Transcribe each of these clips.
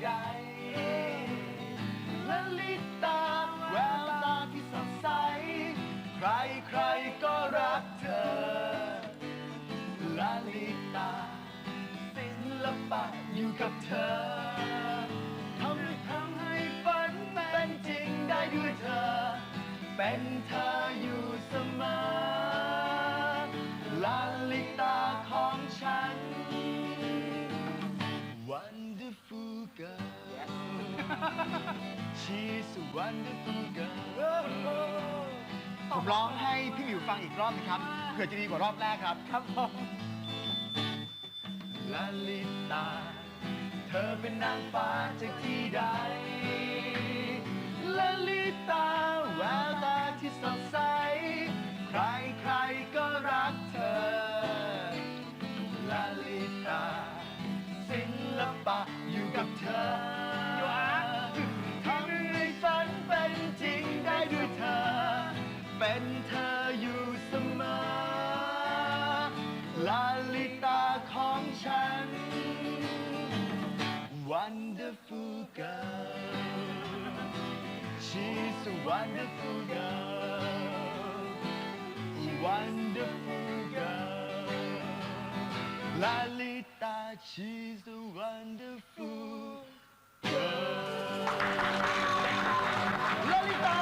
ใดละลิตาแววตาที่สดใสใครใครก็รักเธอละลิตาศิลปะอยู่กับเธอทำให้ฝันเป็นจริงได้ด้วยเธอเป็นเธออยู่เสมอลาลิตาของฉัน Wonderful girl She's a wonderful girl ผมร้องให้พี่หมิวฟังอีกรอบนะครับเผื่อจะดีกว่ารอบแรกครับครับผมลาลิตาเธอเป็นนางฟ้าจากที่ใดลาลิตาแววตาที่สดใสใครใครก็รักเธอลาลิตาศิลปะอยู่กับเธอทำให้ฝันเป็นจริงได้ด้วยเธอเป็นเธออยู่เสมอลาลิตาของฉัน Wonderful girl She's a wonderful girl Wonderful girl Lalita she's a wonderful girl Lalita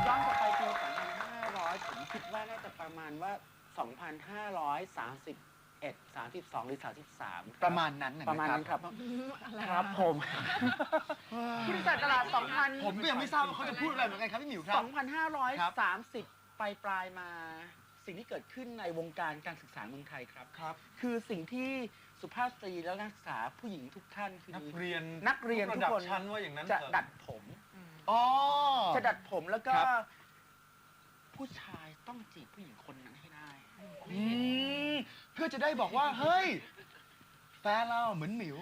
ย้อนกลับไปปี 2500 ผมคิดว่าน่าจะประมาณว่า 2,531 32 หรือ 33 ประมาณนั้นนะ ประมาณนั้นครับ อะไร ครับผม พุทธศักราช ผมก็ยังไม่ทราบว่าเขาจะพูดอะไรเหมือนกันครับพี่หมิวครับ 2530 ปลายมาสิ่งที่เกิดขึ้นในวงการการศึกษาเมืองไทยครับ ครับ คือสิ่งที่สุภาพสตรีและนักศึกษาผู้หญิงทุกท่านคือ นักเรียน ทุกคน ชั้นว่าอย่างนั้น จะ เถอ ดัดผม อ๋อ จะดัดผมแล้วก็ ครับ ผู้ชายต้องจีบผู้หญิงคนนั้นให้ได้ เพื่อจะได้บอกว่า เฮ้ย แฟนเราเหมือนหมิว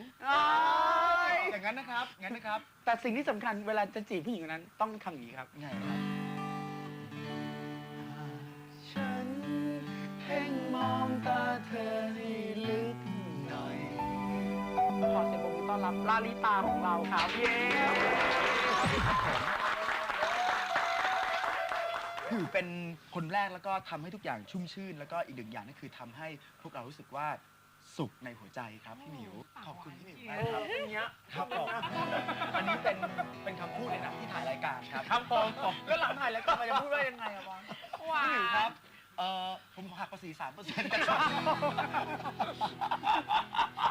อย่างนั้นนะครับ งั้นนะครับ แต่สิ่งที่สำคัญเวลาจะจีบผู้หญิงคนนั้นต้องทำอย่างนี้ครับ ไงครับ ฉันเพ่งมองตาเธอให้ลึกหน่อย ขอเสียงปรบมือต้อนรับลาลิตาของเราครับเย้ คือเป็นคนแรกแล้วก็ทำให้ทุกอย่างชุ่มชื่น แล้วก็อีกหนึ่งอย่างนั่นคือทำให้พวกเรารู้สึกว่าสุขในหัวใจครับพี่หมิว ขอบคุณพี่หมิวมากครับ อย่างเงี้ย ครับผมอันนี้เป็นคำพูดในหนังที่ถ่ายรายการครับ ครับผมแล้วหลังถ่ายแล้วก็มาจะพูดว่ายังไงอะวะ พี่หมิวครับ ผมหักภาษี 3%นะครับ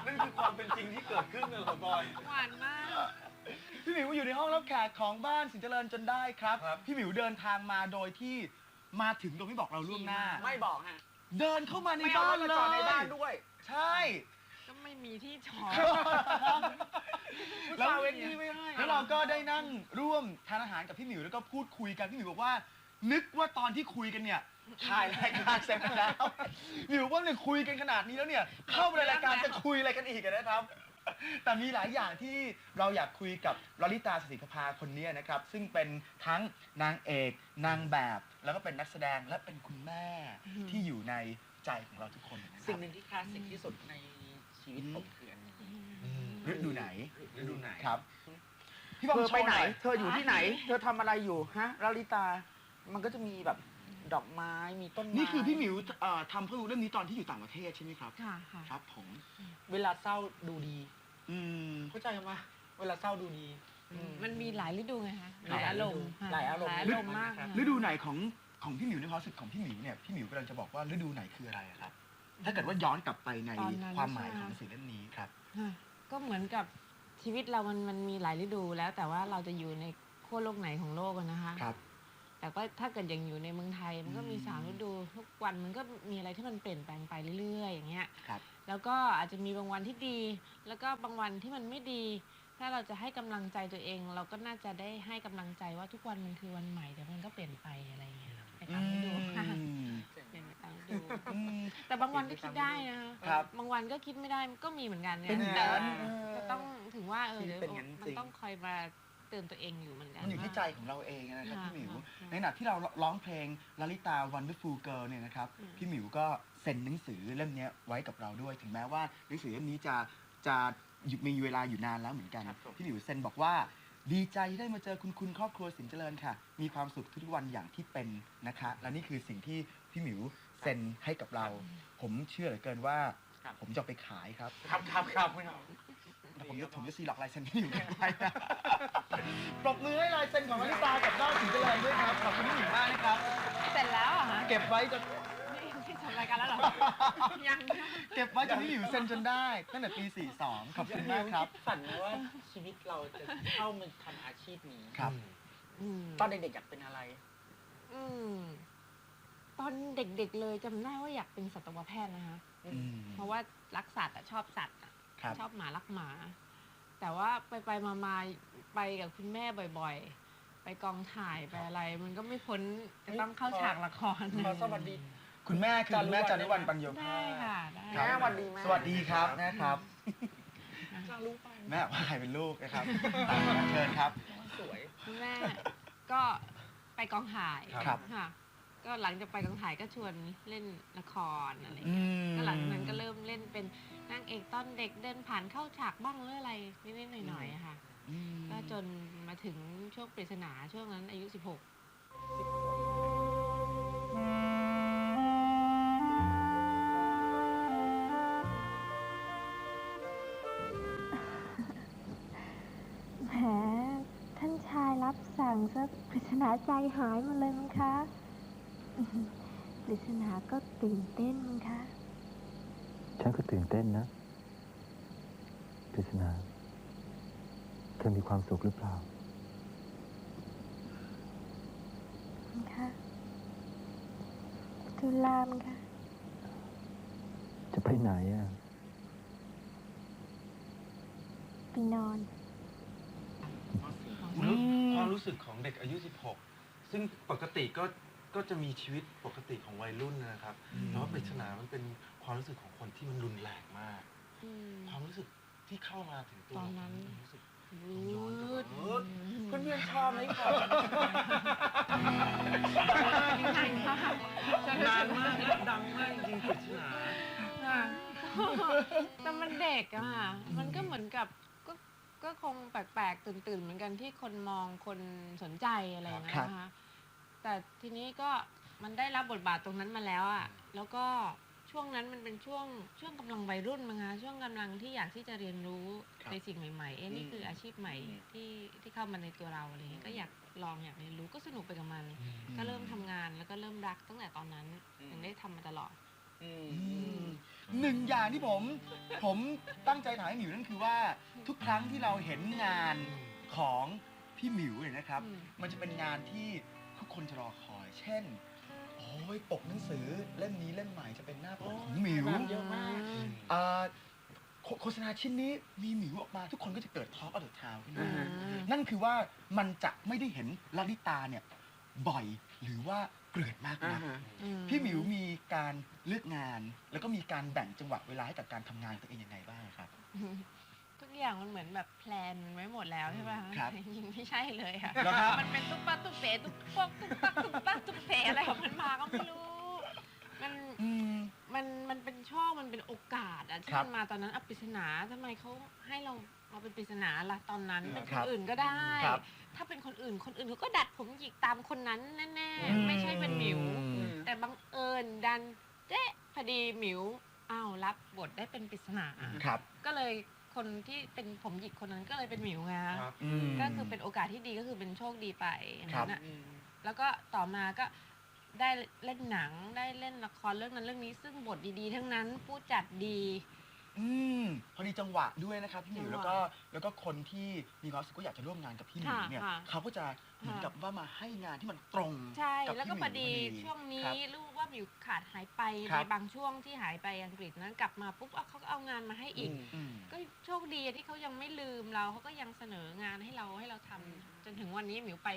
นั่นคือความเป็นจริงที่เกิดขึ้นเลยเหรอบอย หวานมาก พี่หมิวอยู่ในห้องรับแขกของบ้านสินเจริญจนได้ครับ ครับ พี่หมิวเดินทางมาโดยที่มาถึงโดยไม่บอกเราล่วงหน้า ไม่บอกฮะ เดินเข้ามาใน ไม่เอา บ้าน รถ เล มาจอดในบ้าน ย ด้วย ใช่ ก็ไม่มีที่จอด แล้ว เว้นที่ไม่ให้ แล้วเราก็ได้นั่งร่วมทานอาหารกับพี่หมิวแล้วก็พูดคุยกันพี่หมิวบอกว่า นึกว่าตอนที่คุยกันเนี่ยถ่ายรายการเสร็จไปแล้วหมิวว่าเนี่ยคุยกันขนาดนี้แล้วเนี่ยเข้าไปในรายการจะคุยอะไรกันอีกนะครับ แต่มีหลายอย่างที่เราอยากคุยกับลลิตา สศิภาคนนี้นะครับซึ่งเป็นทั้งนางเอกนางแบบแล้วก็เป็นนักแสดงและเป็นคุณแม่ที่อยู่ในใจของเราทุกคนนะครับ สิ่งหนึ่งที่คลาสสิกที่สุดในชีวิตผมคืออันนี้ ฤดูไหน ฤดูไหน ครับพี่บ เธ อม อไปไหน โชว์ เธออยู่ที่ไหน เธอทำอะไรอยู่ฮะลาลิตา มันก็จะมีแบบดอกไม้มีต้นไม้ นี่คือพี่หมิวทำเพื่อเรื่องนี้ตอนที่อยู่ต่างประเทศใช่ไหมครับ ค่ะค่ะ ครับผม เวลาเศร้าดูดี อืม เข้าใจไหมเวลาเศร้าดูดี มันมีหลายฤดูไงคะ หลาย อารมณ์ค่ะ หลายอารมณ์ หลายอารมณ์มาก ครับ ฤดูไหนของพี่หมิวในความรู้สึกของพี่หมิวเนี่ยพี่หมิวกำลังจะบอกว่าฤดูไหนคืออะไรอะครับ ถ้าเกิดว่าย้อนกลับไปในความหมายของหนังสือเล่มนี้ครับ ค่ะก็เหมือนกับชีวิตเรามันมีหลายฤดูแล้ว แต่ว่าเราจะอยู่ในขั้วโลกไหนของโลกอะนะคะ ครับ แต่ก็ถ้าเกิดยังอยู่ในเมืองไทยมันก็มี3ฤดูทุกวันมันก็มีอะไรที่มันเปลี่ยนแปลงไปเรื่อยๆอย่างเงี้ย ครับ แล้วก็อาจจะมีบางวันที่ดี แล้วก็บางวันที่มันไม่ดี ถ้าเราจะให้กำลังใจตัวเอง เราก็น่าจะได้ให้กำลังใจว่าทุกวันมันคือวันใหม่เดี๋ยวมันก็เปลี่ยนไปอะไรอย่างเงี้ยไปตามฤดูค่ะเปลี่ยนไปตามฤดูแต่บางวันก็คิดได้นะครับ บางวันก็คิดไม่ได้มันก็มีเหมือนกันเนี่ย เป็นอย่าง แต่ นั้น ก็ต้องถึงว่า ชีวิต เดี๋ยว เป็นอย่างนั้น มัน จริง ต้องคอยมาเ เตือนตัวเองอยู่เหมือนกัน มันอยู่ที่ ว่า ใจของเราเองนะครับ ค่ะ พี่หมิว ค่ะ ในขณะที่เราร้องเพลงลลิตา Wonderful Girl เนี่ยนะครับ อืม พี่หมิวก็เซ็นหนังสือเล่มนี้ไว้กับเราด้วย ถึงแม้ว่าหนังสือเล่มนี้จะมีเวลาอยู่นานแล้วเหมือนกัน ครับผม พี่หมิวเซ็นบอกว่าดีใจที่ได้มาเจอคุณครอบครัวสินเจริญค่ะ มีความสุขทุกๆวันอย่างที่เป็นนะคะ และนี่คือสิ่งที่พี่หมิวเซ็นให้กับเรา ผมเชื่อเหลือเกินว่า ครับ ผมจะเอาไปขายครับ ครับไม่เอา แต่ผมจะซีล็อกลายเซ็นพี่หมิวไปนะปรบมือให้ลายเซ็นของลลิตากับด้าวสินเจริญด้วยครับ ขอบคุณพี่หมิวมากนะครับ เสร็จแล้วเหรอคะ เก็บไว้จน นี่ทำรายการแล้วเหรอ ยัง เก็บไว้จนพี่หมิวเซ็นจนได้ตั้งแต่ปี 42 ขอบคุณมากครับ ฝันไหมว่าชีวิตเราจะเข้ามาทำอาชีพนี้ ครับ ตอนเด็กๆอยากเป็นอะไร อืมตอนเด็กๆเลยจำได้ว่าอยากเป็นสัตวแพทย์นะคะ เพราะว่ารักสัตว์อะชอบสัตว์อะ ครับ ชอบหมารักหมา แต่ว่าไปมาไปกับคุณแม่บ่อยๆ ไปกองถ่ายไปอะไร มันก็ไม่พ้นจะต้องเข้าฉากละคร ขอสวัสดี คุณแม่คือคุณแม่จารุวรรณปัญโยภา ได้ ส ค่ะได้ ครับ แม่สวัสดีแม่ สวัสดีครับนะครับ จะรู้ไป แม่ว่าใครเป็นลูกนะครับเชิญครับ สวย คุณแม่ก็ไปกองถ่าย ครับ ค่ะ ก็หลังจากไปกองถ่ายก็ชวนเล่นละครอะไรอย่าง อื เงี้ย ม ก็หลังจากนั้นก็เริ่มเล่นเป็นนางเอกตอนเด็กเดินผ่านเข้าฉากบ้างหรืออะไรนิดๆหน่อยๆอะค่ะ อืม ก็จนมาถึงช่วงปริศนาช่วงนั้นอายุ 16 แหมท่านชายรับสั่งซะปริศนาใจหายหมาเลยมั้งคะปริศนาก็ตื่นเต้นมั้งคะ ฉันก็ตื่นเต้นนะปริศนาเธอมีความสุขหรือเปล่า มั้งคะตุลามั้งคะ จะไปไหนอ่ะ ไปนอน ความรู้สึกของเด็กอายุ 16 ซึ่งปกติก็จะมีชีวิตปกติของวัยรุ่นนะครับแต่ว่าปริศนามันเป็นความรู้สึกของคนที่มันรุนแรงมาก ความรู้สึกที่เข้ามาถึงตัว ตอนนั้น ผมรู้สึก วืด เพื่อนๆชอบไหมคะ นานมากนะดังมากจริงๆปริศนา ค่ะแต่มันเด็กอะค่ะ มันก็เหมือนกับก็คงแปลกๆตื่นๆเหมือนกันที่คนมองคนสนใจอะไรอย่างเงี้ยนะคะ แต่ทีนี้ก็มันได้รับบทบาทตรงนั้นมาแล้วอะแล้วก็ช่วงนั้นมันเป็นช่วงกำลังวัยรุ่นมั้งคะช่วงกำลังที่อยากที่จะเรียนรู้ในสิ่งใหม่ๆนี่คืออาชีพใหม่ที่เข้ามาในตัวเราอะไรเงี้ยก็อยากลองอยากเรียนรู้ก็สนุกไปกับมัน ก็เริ่มทำงานแล้วก็เริ่มรักตั้งแต่ตอนนั้นถึงได้ทำมาตลอด หนึ่งอย่างที่ผมตั้งใจถามให้หมิวนั่นคือว่าทุกครั้งที่เราเห็นงานของพี่หมิวเนี่ยนะครับ อืม มันจะเป็นงานที่ทุกคนจะรอคอย เช่น โอ้ยปกหนังสือเล่มนี้เล่มใหม่จะเป็นหน้าปกของหมิว เยอะมาก โฆษณาชิ้นนี้มีหมิวออกมาทุกคนก็จะเกิดทอล์กออฟเดอะทาวน์ขึ้นมา อ่า นั่นคือว่ามันจะไม่ได้เห็นลลิตาเนี่ยบ่อยหรือว่าเกลื่อนมากนะ พี่หมิวมีการเลือกงาน แล้วก็มีการแบ่งจังหวะเวลาให้กับการทำงานตัวเองยังไงบ้างครับ ทุกอย่างมันเหมือนแบบแพลนไว้หมดแล้วใช่ไหมคะ ครับ จริงๆไม่ใช่เลยค่ะ เหรอครับ มันเป็นตุ๊กปักตุ๊กเต๋ตุ๊กปกตุ๊กปักตุ๊กปักตุ๊กเต๋อะไรของมันมาก็ไม่รู้ มัน อืม มันเป็นช่องมันเป็นโอกาสอะที่ ครับ มันมาตอนนั้นปริศนาทำไมเขาให้เราเป็นปริศนาล่ะตอนนั้นเป็น ค ค รั น บ อื่นก็ได้ ครับ ถ้าเป็นคนอื่นเขาก็ดัดผมหยิกตามคนนั้นแน่ อืม ๆไม่ใช่เป็นหมิว แต่บังเอิญดันเจ๊พอดีหมิวอ้าวรับบทได้เป็นปริศนา ครับ ก็เลยคนที่เป็นผมหยิกคนนั้นก็เลยเป็นหมิวไงคะ ครับ อืม ก็คือเป็นโอกาสที่ดีก็คือเป็นโชคดีไปอัน ครั นั้ บ นอะแล้วก็ต่อมาก็ได้เล่นหนังได้เล่นละครเรื่องนั้นเรื่องนี้ซึ่งบทดีๆ ทั้งนั้นผู้จัดดี อืมพอดีจังหวะด้วยนะครับพี่หมิว จังห แล้ว วะ ก็คนที่มีความรู้สึกว่าอยากจะร่วมงานกับพี่หมิวเนี่ย ค่ะ เขาก็จะเหมือนกับว่ามาให้งานที่มันตรง ใช่ กับ แล้วก็ พี่ห พ มิ อดี พอ ช่วงนี้ ครับ รู้ว่าหมิวขาดหายไป ครั ใน บ บางช่วงที่หายไปอังกฤษนั้นกลับมาปุ๊บเขาก็เอางานมาให้อีก อืม ก็โชคดีที่เขายังไม่ลืมเราเขาก็ยังเสนองานให้เราทำจนถึงวันนี้หมิวไป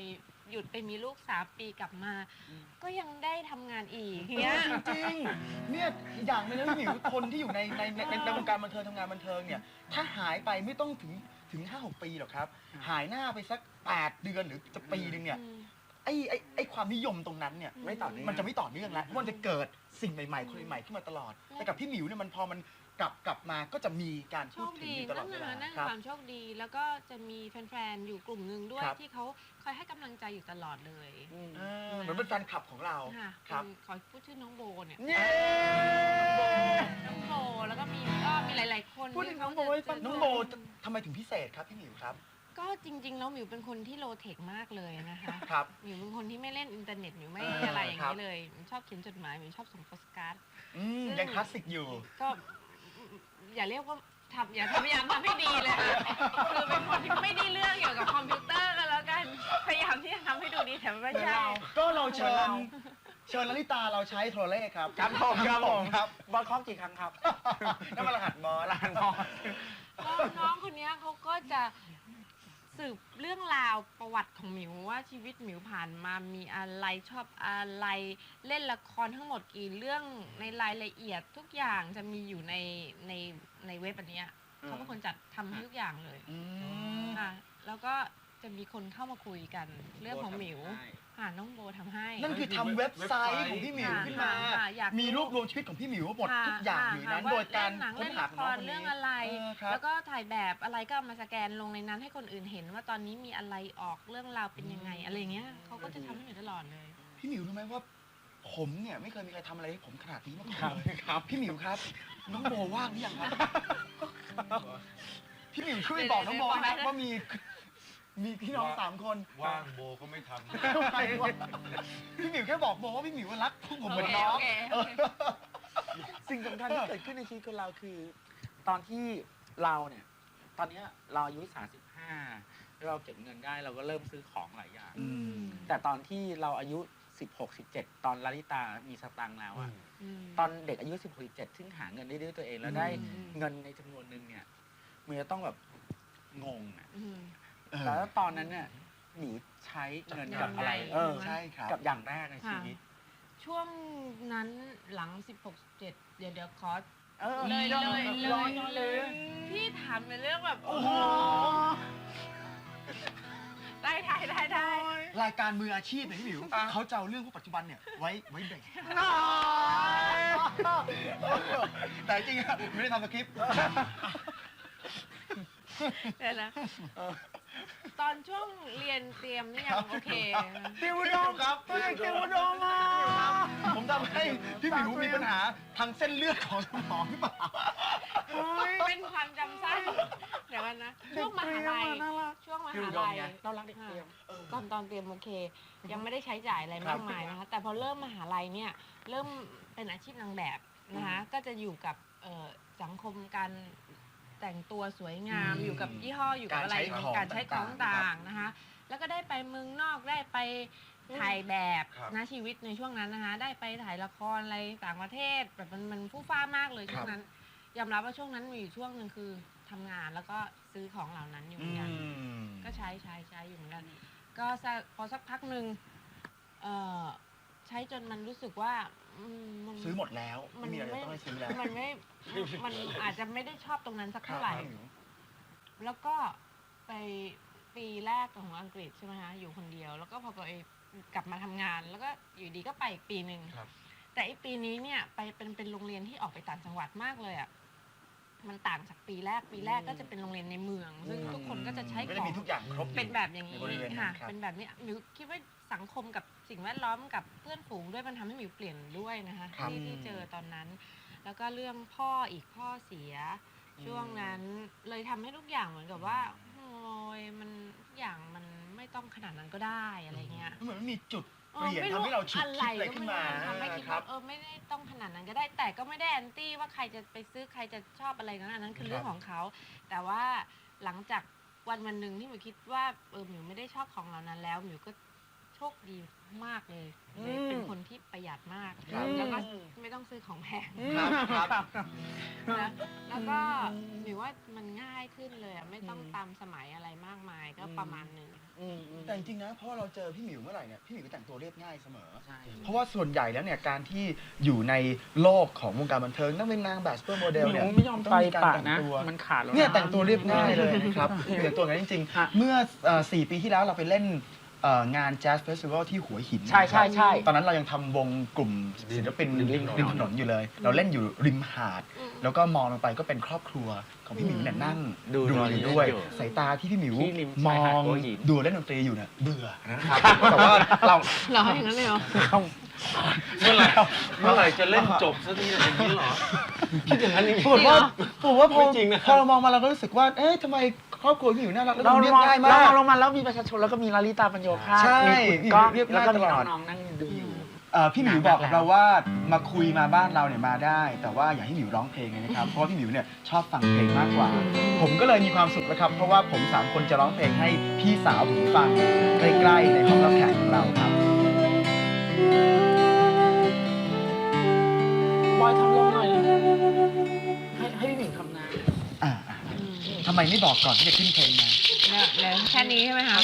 หยุดไปมีลูก3 ปีกลับมา ก็ยังได้ทำงานอีกเนี่ย จริงๆเนี่ยอย่างหนึงนะพี่หมิวคนที่อยู่ในวง การบันเทิงทำงานบันเทิงเนี่ยถ้าหายไปไม่ต้องถึง 5-6 ปีหรอกครับ หายหน้าไปสัก 8 เดือนหรือจะปีนึงเนี่ยไอ้ความนิยมตรงนั้นเนี่ย ไม่ต่อเนื่อง มันจะไม่ต่อเนื่องแล้วเพราะมันจะเกิดสิ่งใหม่ๆคนใหม่ๆขึ้นมาตลอด แต่กับพี่หมิวเนี่ยมันพอมันกลับมาก็จะมีการ โช พูด ค ถึง ดี อยู่ตลอ นั่ ด น เวลา นะนั่น ค คือ รับ ความโชคดีแล้วก็จะมีแฟนๆอยู่กลุ่มหนึ่งด้วย ครับ ที่เขาคอยให้กำลังใจอยู่ตลอดเลย เหมือนเป็นแฟนคลับของเรา ค่ะ ครับ ขอพูดชื่อน้องโบเนี่ย เย้ น้องโบแล้วก็มีหลายๆคน พูดถึงน้องโบ ที่ ให้ฟัง น้องโบทำไมถึงพิเศษครับพี่หมิวครับ ก็จริงๆแล้วหมิวเป็นคนที่โลเทคมากเลยนะคะ ครับ หมิวเป็นคนที่ไม่เล่นอินเทอร์เน็ตหมิวไม่ อ่า อะไรอย่าง ครั นี้ บ เลยหมิวชอบเขียนจดหมายหมิวชอบส่งโปสการ์ด ซึ่ง ยังคลาสสิกอยู่ ก็อย่าเรียกว่าอย่าพยายามทำให้ดีเลยค่ะคือเป็นคนที่ไม่ได้เรื่องเกี่ยวกับคอมพิวเตอร์กันแล้วกันพยายามที่จะทำให้ดูดีแต่ไม่ใช่ ก็เราเชิญลลิตาเราใช้โทรเลขครับ ครับผมครับผม ครับ บอลคอกกี่ครั้งครับ นั่นมันรหัสมอส รหัสมอส ก็น้องคนเนี้ยเขาก็จะสืบเรื่องราวประวัติของหมิวว่าชีวิตหมิวผ่านมามีอะไรชอบอะไรเล่นละครทั้งหมดกี่เรื่องในรายละเอียดทุกอย่างจะมีอยู่ในเว็บอันเนี้ยเขาเป็นคนจัดทำให้ทุกอย่างเลย ค่ะแล้วก็จะมีคนเข้ามาคุยกันเรื่องของหมิวน้องโบทำให้ นั่นคือทำเว็บไซต์ของพี่หมิวขึ้นมา ค่ะอยาก มีรวบรวมชีวิตของพี่หมิวหมด ค่ะ ทุกอย่างอยู่ในนั้น ค่ะ โดยการ ว่เล่นหนัง ค้น เล่น หา ละ ข ค องน้อง ร คนนี้ เรื่องอะไร ครับ แล้วก็ถ่ายแบบอะไรก็เอามาสแกนลงในนั้นให้คนอื่นเห็นว่าตอนนี้มีอะไรออกเรื่องราวเป็นยังไงอะไรเงี้ยเขาก็จะทำให้หมิวตลอดเลย พี่หมิวรู้ไหมว่า ผมเนี่ยไม่เคยมีใครทำอะไรให้ผมขนาดนี้มาก่อนเลยครับ พี่หมิวครับ น้องโบว่างหรือยังครับ พี่หมิวช่วยบอกน้องโบนะว่ามีพี่น้อง3 คน ว่างโบก็ไม่ทำ ใครวะพี่หมิวแค่บอกโบว่าพี่หมิวรักพวกผมเหมือนน้อง โอเคโอเค สิ่งสำคัญที่เกิดขึ้นในชีวิตคนเราคือ ตอนที่เราเนี่ย ตอนเนี้ยเราอายุ35เราเก็บเงินได้เราก็เริ่มซื้อของหลายอย่าง แต่ตอนที่เราอายุ 16-17 ตอนลลิตามีสตังค์แล้วอะตอนเด็กอายุ 16-17 ซึ่งหาเงินได้ด้วยตัวเอง แล้วได้เงินในจำนวนหนึ่งเนี่ยมันจะต้องแบบงงอะแล้วตอนนั้นเนี่ยหนูใช้เงินกับอะไร ใช่ครับ กับอย่างแรกในชีวิต ช่วงนั้นหลัง 16-17 เดี๋ยวขอ เลย พี่ถามในเรื่องแบบ โอ้โห ได้ รายการมืออาชีพเนี่ยพี่หมิวเขาจะเอาเรื่องพวกปัจจุบันเนี่ยไว้เบรกแต่จริงๆไม่ได้ทำสคริปต์ เดี๋ยวนะตอนช่วงเรียนเตรียมนี่ยังโอเค ติวดมครับติวดมมาผมทำให้พี่หมิวมีปัญหาทางเส้นเลือดของสมองหรือเปล่า เป็นความจำสั้นเดี๋ยวกันนะช่วงมหาลัยช่วงม ติว หา ดม ลัย ไงเรารักเด็กเตรียม ตอนเตรียมโอเค ยังไม่ได้ใช้จ่ายอะไรมากมายนะคะแต่พอเริ่มมหาลัยเนี่ยเริ่มเป็นอาชีพนางแบบนะคะก็จะอยู่กับสังคมการแต่งตัวสวยงามอยู่กับยี่ห้ออยู่กับอะไร การใช้ของ ต่างๆนะคะแล้วก็ได้ไปเมืองนอกได้ไปถ่ายแบบ ครับ นะชีวิตในช่วงนั้นนะคะได้ไปถ่ายละครอะไรต่างประเทศแบบมันฟู่ฟ้ามากเลยช่วงนั้นยอมรับว่าช่วงนั้นมีอยู่ช่วงหนึ่งคือทำงานแล้วก็ซื้อของเหล่านั้นอยู่เหมือนกัน ก็ใช้อยู่เหมือนกัน ก็พอสักพักหนึ่งใช้จนมันรู้สึกว่ามัน ซื้อหมดแล้วไม่มีอะไรต้องให้ซื้อแล้ว มันอาจจะไม่ได้ชอบตรงนั้นสักเท่าไหร่ ครับพี่หมิว แล้วก็ไปปีแรกของอังกฤษใช่ไหมคะอยู่คนเดียว แล้วก็พอไปกลับมาทำงาน แล้วก็อยู่ดีก็ไปอีกปีหนึ่ง ครับ แต่อีกปีนี้เนี่ยไปเป็นโรงเรียนที่ออกไปต่างจังหวัดมากเลยอ่ะมันต่างจากปีแรกก็จะเป็นโรงเรียนในเมือง ซึ่งทุกคนก็จะใช้ ก็ ข จะ อง มีทุกอย่างครบอยู่ เป็นแบบอย่างนี้ ในบริเวณนั้น ค่ะ ครับ เป็นแบบนี้มิวคิดว่าสังคมกับสิ่งแวดล้อมกับเพื่อนฝูงด้วยมันทำให้มิวเปลี่ยนด้วยนะคะที่เจอตอนนั้น แล้วก็เรื่องพ่อเสียช่วงนั้นเลยทำให้ทุกอย่างเหมือนกับว่าโอ้ยมันทุกอย่างมันไม่ต้องขนาดนั้นก็ได้อะไรเงี้ย เหมือนมันมีจุดเปลี่ยนทำให้เราฉุกคิดอะไรขึ้นมา ทำให้คิด ครั ว่า บ ไม่ได้ต้องขนาดนั้นก็ได้ แต่ก็ไม่ได้แอนตี้ว่าใครจะไปซื้อใครจะชอบอะไรนั้นอันนั้นคือเรื่องของเขา แต่ว่าหลังจากวันหนึ่งที่หมิวคิดว่าหมิวไม่ได้ชอบของเหล่านั้นแล้วหมิวก็ โชคดีมากเลยเป็นคนที่ประหยัดมาก แล้วก็ไม่ต้องซื้อของแพง ครับ นะแล้วก็หรือว่ามันง่ายขึ้นเลยอะไม่ต้องตามสมัยอะไรมากมายก็ประมาณหนึ่ง แต่จริงๆนะเพราะว่าเราเจอพี่หมิวเมื่อไหร่เนี่ยพี่หมิวก็แต่งตัวเรียบง่ายเสมอ ใช่ เพราะว่าส่วนใหญ่แล้วเนี่ยการที่อยู่ในโลกของวงการบันเทิงนั่งเป็นนางแบบซูเปอร์โมเดล ห เนี่ย นูไม่ยอมไป ต้งการ ปะ แต่ง นะ ตัว มันขาดแล้ว เนี่ยแต่งตัวเรียบง่ายเลยนะครับแต่งตัวอย่างนั้นจริง ฮะ ๆ เมื่อ4 ปีที่แล้วเราไปเล่นงานแจ๊สเฟสติวัลที่หัวหิน ใช่ใช่ใช่ ตอนนั้นเรายังทวงกลุ่มศิลปินริมถนนอยู่เลย เราเล่นอยู่ริมหาด แล้วก็มองลงไปก็เป็นครอบครัวของพี่หมิวเนี่ยนั่งดูอยู่ด้วย สายตาที่พี่หมิว ที่ริม ม ชาย อ หาด ง หัวหิน ดูเล่นดนตรีอยู่เนี่ยเบื่อนะครับแต่ว่าเรา เราอย่างนั้นเลยเหรอ เมื่อไหร่จะเล่นจบสักทีอย่างนี้เหรอคิดอย่างนั้นจริง ผมว่าพอ ไม่จริงนะ พอเรามองมาเราก็รู้สึกว่าเอ๊ะทำไมครอบครัวพี่หมิวน่ารักแล้ว เรา ดูเรียบง่ายมา เรา ก ลงมาแล้วมีประชาชนแล้วก็มีลาลิตาปัญโยภาส ใช่ มีคุณก้อง เรียบ แล้ว ง่าย ก็มี ตลอด น้องๆนั่งดูอยู่ พี่หมิวบอกกับเราว่ามาคุยมาบ้านเราเนี่ยมาได้ แต่ว่าอย่าให้หมิวร้องเพลงเลยนะครับ เพราะว่าพี่หมิวเนี่ยชอบฟังเพลงมากกว่า ผมก็เลยมีความสุขนะครับ เพราะว่าผม3 คนจะร้องเพลงให้พี่สาวผมฟังใกล้ๆในห้องรับแขกของเราครับ บอยทำลงหน่อยให้พี่หมิงทำนะ ทำไมไม่บอกก่อนที่จะขึ้นเพลงมา แล้วแค่นี้ใช่ไหมคะ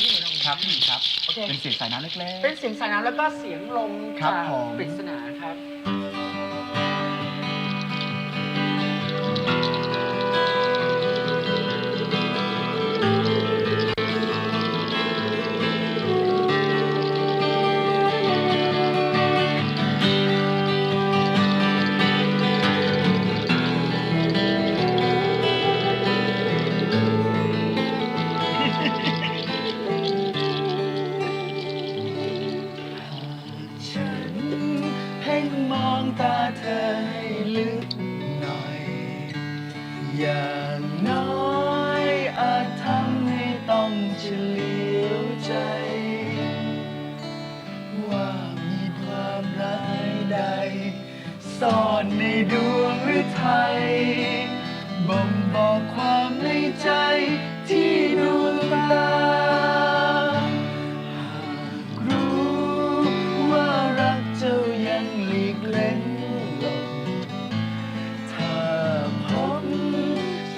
ครับพี่หมิวครับ โอเค เป็นเสียงสายน้ำเล็ก เป็นเสียงสายน้ำแล้วก็เสียงลม ครับ จาก ผม ปริศนาครับ ๆฉันเพ่งมองตาเธอให้ลึกหน่อย อย่างน้อยอาจทำให้ต้องเฉลียวใจ ว่ามีความรักใด ซ่อนในดวงหรือไทยบ่งบอกความในใจที่ดวงตา หากรู้ว่ารักเจ้ายังหลีกเล่นลง ถ้าพบ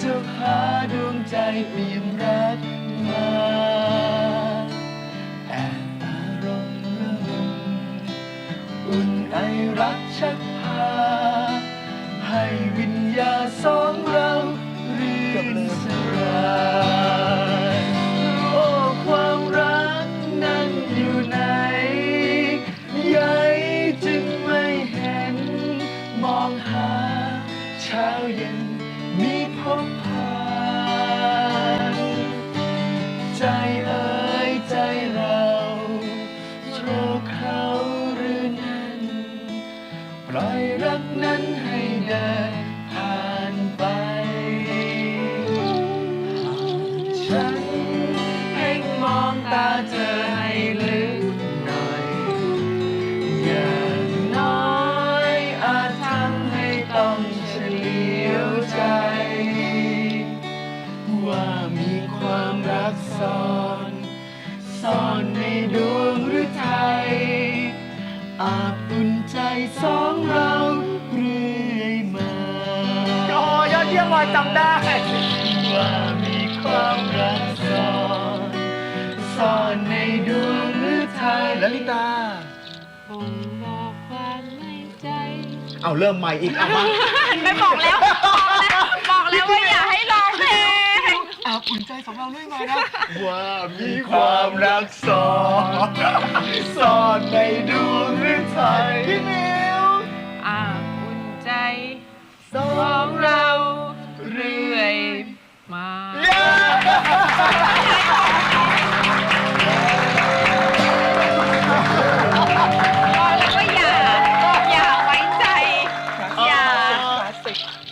จะพาดวงใจเปี่ยมรักมาแอบอารมณ์ระหงอุ่นไอรักชักพา ให้วิญญาณสองเรารื่นสรายโอ้ความรักนั้นอยู่ไหนใหญ่จึงไม่เห็น มองหาเช้าเย็นมีพบผ่านใจเอ่ยใจเราโชคเขาหรือนั้น ปล่อยรักนั้นให้เดินผ่านไปหากฉันเพ่งมองตาเธอให้ลึกหน่อย อย่างน้อยอาจทำให้ต้องเฉลียวใจ ว่ามีความรักซ่อนในดวงหรือไทย อาบอุ่นใจสองเราเรื่อยมา โอ้ยอดเยี่ยมบอยจำได้ ว่ามีความรักซ่อนในดวงหรือไทยลลิตา บ่งบอกความในใจ เอาเริ่มใหม่อีกอ่ะมา ไม่บอกแล้วว่าอย่าให้ร้องเพลง อาบอุ่นใจสองเราเรื่อยมานะ ว่ามีความรักซ่อนในดวงหรือไทยพี่มิว อุ่นใจของเราเรื่อยมา บอกแล้วว่าอย่าไว้ใจ อย่า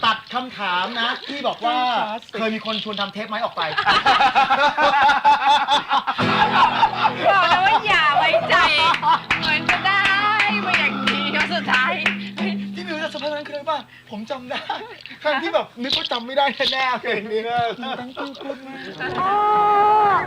ตัดคำถามนะที่บอกว่าเคยมีคนชวนทำเทปไหมออกไป บอกแล้วว่าอย่าไว้ใจ เหมือนจะได้มาอย่างดีแล้วสุดท้าย ที่มิวจะสะพายนั้นคืออะไรป่ะผมจำได้ครั้งที่แบบนึกว่าจำไม่ได้แน่ๆเพลงนี้ตั้งชื่อคุณมาก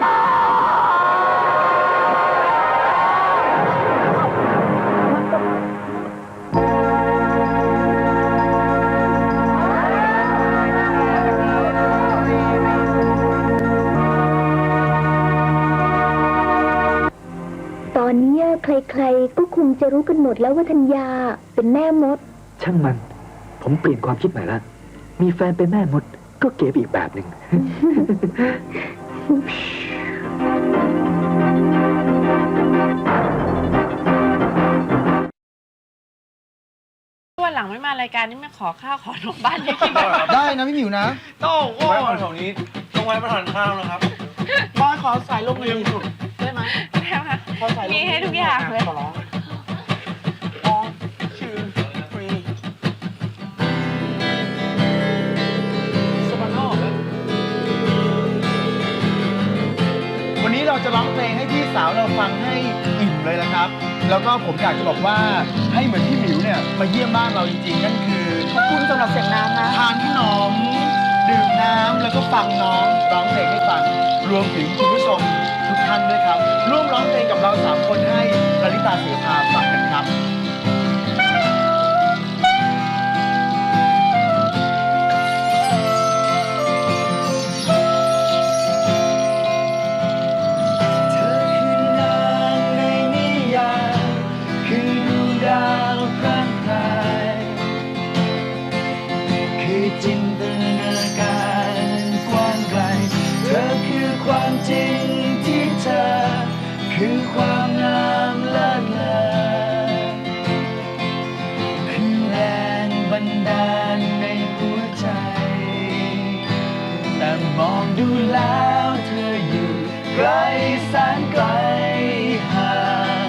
ใครๆก็คงจะรู้กันหมดแล้วว่าธัญญาเป็นแม่มด ช่างมัน ผมเปลี่ยนความคิดใหม่ละ มีแฟนเป็นแม่มด ก็เก๋ไปอีกแบบหนึ่ง วันหลังไม่มารายการนี้ไม่ขอข้าวขอนมบ้านเนี่ยกินได้ ได้นะพี่หมิวนะ ต้องแวะมาแถวนี้ต้องแวะมาทานข้าวนะครับ บอยขอสายลมเลยสุด ได้ไหมได้ไหม ขอสายลม มีให้ทุกอย่างเลย ขอร้องอ๋อชื่อฟรีสปานโน่ วันนี้เราจะร้องเพลงให้พี่สาวเราฟังให้อิ่มเลยนะครับ แล้วก็ผมอยากจะบอกว่าให้เหมือนพี่หมิวเนี่ยมาเยี่ยมบ้านเราจริงๆ นั่นคือ ขอบคุณสำหรับเสียงน้ำนะ ทานขนมดื่มน้ำแล้วก็ฟังน้องร้องเพลงให้ฟัง รวมถึงคุณผู้ชมทุกท่านด้วยครับ ร่วมร้องเพลงกับเรา3คนให้ลลิตาเสภาฟังกันครับ เธอคือนางในนิยายคือดวงดาวพร่างพรายคือจินตนาการกว้างไกลเธอคือความจริงที่เธอคือความงามเลิศเลอคือแรงบันดาลในหัวใจ แต่มองดูแล้วเธออยู่ไกลแสนไกลห่าง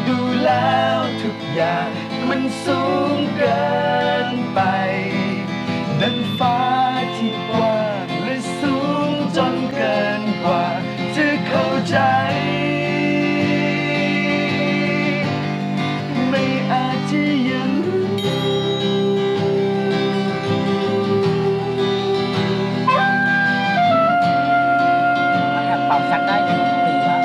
ดูแล้วทุกอย่างมันสูงเกินไปดังฟ้าที่กว้างและสูงจนเกินกว่าจะเข้าใจไม่อาจจะยังรู้ มาแอบเป่าแซกได้1 ปีแล้ว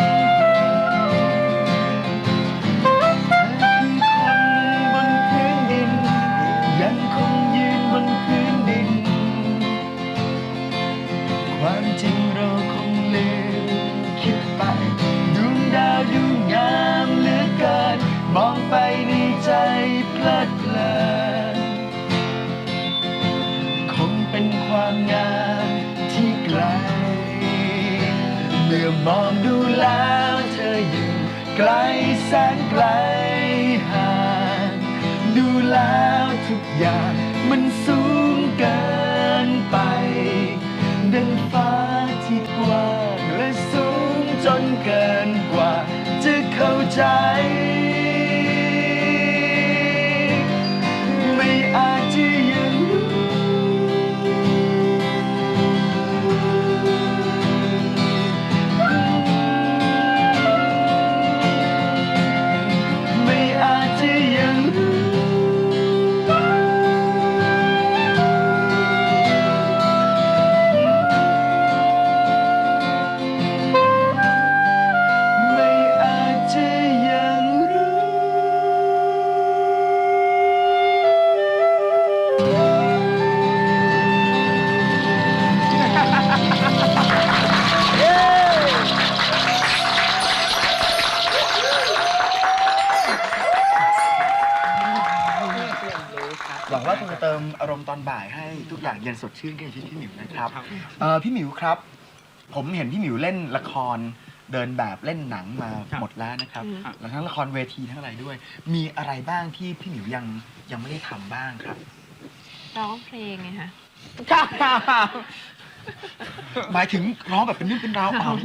บนพื้นดินยังคงยืนบนพื้นดิน ความจริงเราคงลืมคิดไปดวงดาวดูงามเหลือเกินมองไปในใจเพลิดเพลินคงเป็นความงามที่ไกล เมื่อมองดูแล้วเธออยู่ไกลแสนไกลห่างดูแล้วทุกอย่างมันสูงเกินไปดังฟ้าที่กว้างและสูงจนเกินกว่าจะเข้าใจไม่อาจจะยังรู้ ไม่อาจจะยังรู้ไม่อาจจะยังรู้ หวังว่าคงจะเติมอารมณ์ตอนบ่ายให้ทุกอย่างเย็นสดชื่นกันอย่างที่พี่หมิวนะครับพี่หมิวครับ ผมเห็นพี่หมิวเล่นละครเดินแบบเล่นหนังมาหมดแล้วนะครับแล้วทั้งละครเวทีทั้งอะไรด้วย มีอะไรบ้างที่พี่หมิวยังไม่ได้ทำบ้างครับ ร้องเพลงไงคะ หมายถึงร้องแบบเป็นเรื่องเป็นราว ออก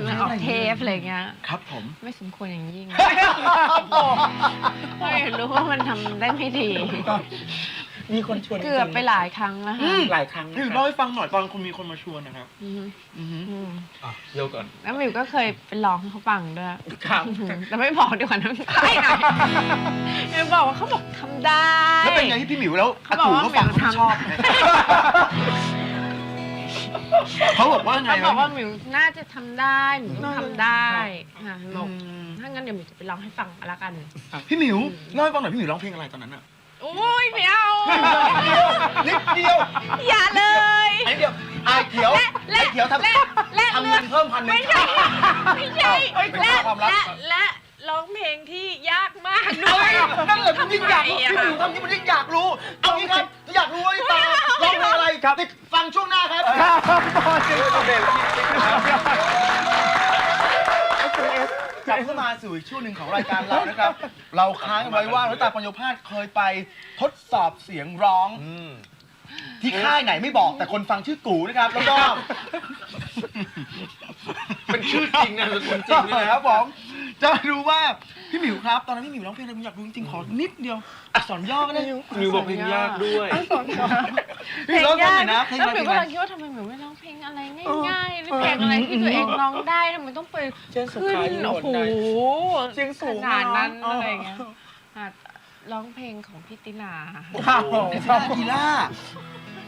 เทปอะไรเงี้ย ครับผม ไม่สมควรอย่างยิ่ง ไม่รู้ว่ามันทำได้ไม่ดี มีคนชวน เกือบไปหลายครั้งแล้วค่ะ หลายครั้ง พี่หมิวเล่าให้ฟังหน่อยตอนคุณมีคนมาชวนนะครับ อืม อือฮึ อืม อ่ะเดี๋ยวก่อน แล้วมิวก็เคยไปร้องให้เขาฟังด้วย ครับ แต่ไม่บอกดีกว่านะไม่หน่อยมิวบอกว่าเขาบอกทำได้ แล้วเป็นไงที่พี่หมิวแล้วอา เขาบอก กู ว่า ก็ฟัง หมิว เขา ทำ ชอบไหมเขาบอกว่าไง เขาบอกว่ามิวน่าจะทำได้มิวต้องทำได้ค่ะบอก อืม ถ้างั้นเดี๋ยวมิวจะไปร้องให้ฟังละกัน พี่หมิวเล่าให้ฟังหน่อยพี่หมิวร้องเพลงอะไรตอนนั้นอะ โอ้ยไม่เอา นิดเดียว อย่าเลย นิดเดียวไอ้เขียวไอ้เขียวทำ และ ทำเงินเพิ่ม1,000 ไม่ใช่ไม่ใช่ เอ้ยเป็น และ ความลับ และ ร้องเพลงที่ยากมากด้วย นั่นแหละผมยิ่งอยากรู้พี่หมิวทำนี้มันยิ่งอยากรู้เอางี้ครับอยากรู้ว่าตาร้องเพลงอะไรติดฟังช่วงหน้าครับกลับเข้ามาสู่อีกช่วงหนึ่งของรายการเรานะครับ เราค้างไว้ว่ารัตตาปัญโยภาสเคยไปทดสอบเสียงร้อง ที่ค่ายไหนไม่บอกแต่คนฟังชื่อกูนะครับแล้วก็ เป็นชื่อจริงนะสกุลจริงด้วยนะ ครับผมจะรู้ว่าพี่หมิวครับตอนนั้นพี่หมิวร้องเพลงอะไรผมอยากรู้จริงๆขอนิดเดียวอักษรย่อก็ได้ มิวบอกเพลงยากด้วย เพลงยาก นะ แล้วหมิวก็เลยคิดว่าทำไมหมิวไม่ร้องเพลงอะไรง่ายๆหรือเพลงอะไรที่ตัวเองร้องได้ทำไมต้องไป เช่นสุ ขึ้น ขายุ โอ้ โห โห ดเสียงสูง ขนาดนั้น อ๋ออ อะไรอย่างเงี้ยร้องเพลงของพี่ตินา ว้าวชอบกีล่า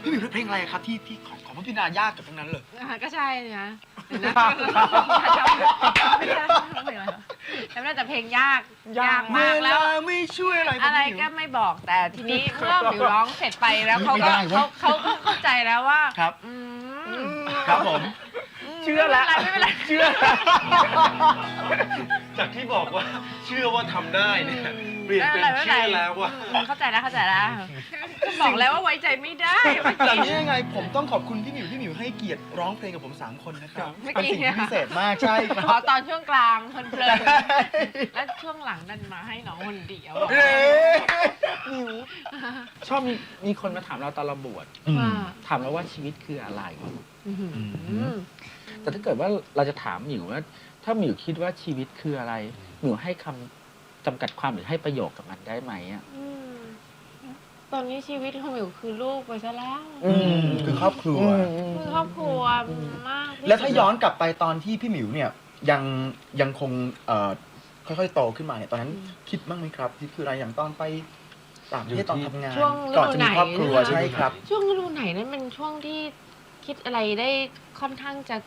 พี่หมิวเพลงอะไรครับที่ของพี่นายากกับทั้งนั้นเลย ก็ใช่นะเดี๋ยวนะจำได้แต่เพลงยากมากแล้ว ไม่ช่วยอะไร อะไรก็ไม่บอกแต่ทีนี้เมื่อหมิวร้องเสร็จไปแล้วเขาก็เขาเข้าใจแล้วว่า ครับ อืม ครับผม เชื่อแล้ว ไม่เป็นไร เชื่อ จากที่บอกว่าเชื่อว่าทำได้เนี่ยเปลี่ยนเป็นเชื่อแล้วว่า เข้าใจแล้วก็บอกแล้วว่าไว้ใจไม่ได้ แต่นี้ยังไงผมต้องขอบคุณพี่หมิวให้เกียรติร้องเพลงกับผม3คนนะครับ เมื่อ เป็น กี้ สิ่งที่พิเศษมากใช่ค ข รั อบ ตอนช่วงกลางเพลินๆแล้วช่วงหลังดันมาให้น้องคนเดียว เอ๊ะ ชอบมีคนมาถามเราตอนเราบวช ว่า ถามเราว่าชีวิตคืออะไร อื้อหือ แต่ถ้าเกิดว่าเราจะถามหมิวว่า ถ้าหมิวคิดว่าชีวิตคืออะไรหมิวให้คำจำกัดความหรือให้ประโยคกับมันได้ไหมอ่ะ ตอนนี้ชีวิตของหมิวคือลูกไปซะแล้ว คือครอบครัว คือครอบครัวมากที่สุด แล้วถ้าย้อนกลับไปตอนที่พี่หมิวเนี่ยยังคงค่อยๆโตขึ้นมาเนี่ยตอนนั้นคิดบ้างไหมครับที่คืออะไรอย่างตอนไปต่างประเทศตอนทำงาน ช่วงฤ ก่อน ดู จะ ไหน มีครอบครัว นะคะ ใช่ครับ ช่วงฤดูไหนนั้นเป็นช่วงที่คิดอะไรได้ค่อนข้างจะ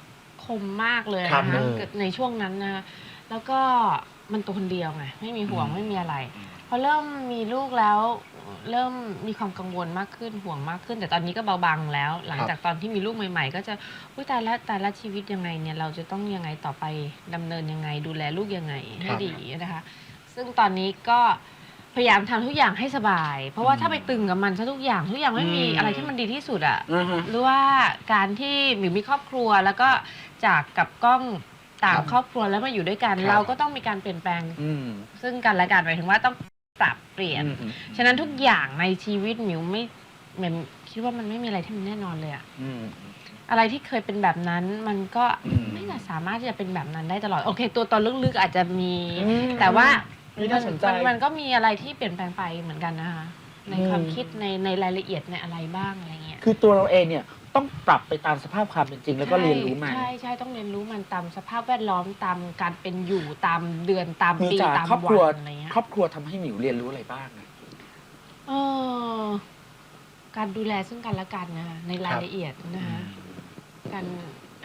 คมมากเลย ครับ นะคะเกิดในช่วงนั้นนะแล้วก็มันตัวคนเดียวไงไม่มีห่วงไม่มีอะไร พอเริ่มมีลูกแล้วเริ่มมีความกังวลมากขึ้นห่วงมากขึ้น แต่ตอนนี้ก็เบาบางแล้ว หลังจากตอนที่มีลูกใหม่ๆ ก็จะอุ้ยแต่ละชีวิตยังไงเนี่ยเราจะต้องยังไงต่อไปดำเนินยังไงดูแลลูกยังไงให้ดีนะคะ ซึ่งตอนนี้ก็พยายามทำทุกอย่างให้สบาย เพราะว่าถ้าไปตึงกับมันซะทุกอย่างไม่มีอะไรที่มันดีที่สุดอ่ะหรือว่าการที่หมิวมีครอบครัวแล้วก็จากกับกล้องต่างครอบครัวแล้วมาอยู่ด้วยกัน เราก็ต้องมีการเปลี่ยนแปลง ซึ่งกันและกันหมายถึงว่าต้องปรับเปลี่ยน ฉะนั้นทุกอย่างในชีวิตหมิวคิดว่ามันไม่มีอะไรที่มันแน่นอนเลยอะอะไรที่เคยเป็นแบบนั้นมันก็ไม่สามารถที่จะเป็นแบบนั้นได้ตลอดโอเค ตัวตนลึกๆอาจจะมี แต่ว่า น่าสนใจ มันก็มีอะไรที่เปลี่ยนแปลงไปเหมือนกันนะคะในความคิดในรายละเอียดในอะไรบ้างอะไรเงี้ย คือตัวเราเองเนี่ยต้องปรับไปตามสภาพความเป็นจริงแล้วก็เรียนรู้มัน ใช่ต้องเรียนรู้มันตามสภาพแวดล้อมตามการเป็นอยู่ตามเดือนตาม หมิว ปี จ๋า ตาม ครอบครัว วันอะไรเงี้ย ครอบครัวทำให้หมิวเรียนรู้อะไรบ้างอะ การดูแลซึ่งกันและกันนะคะในรายละเอียดนะคะการ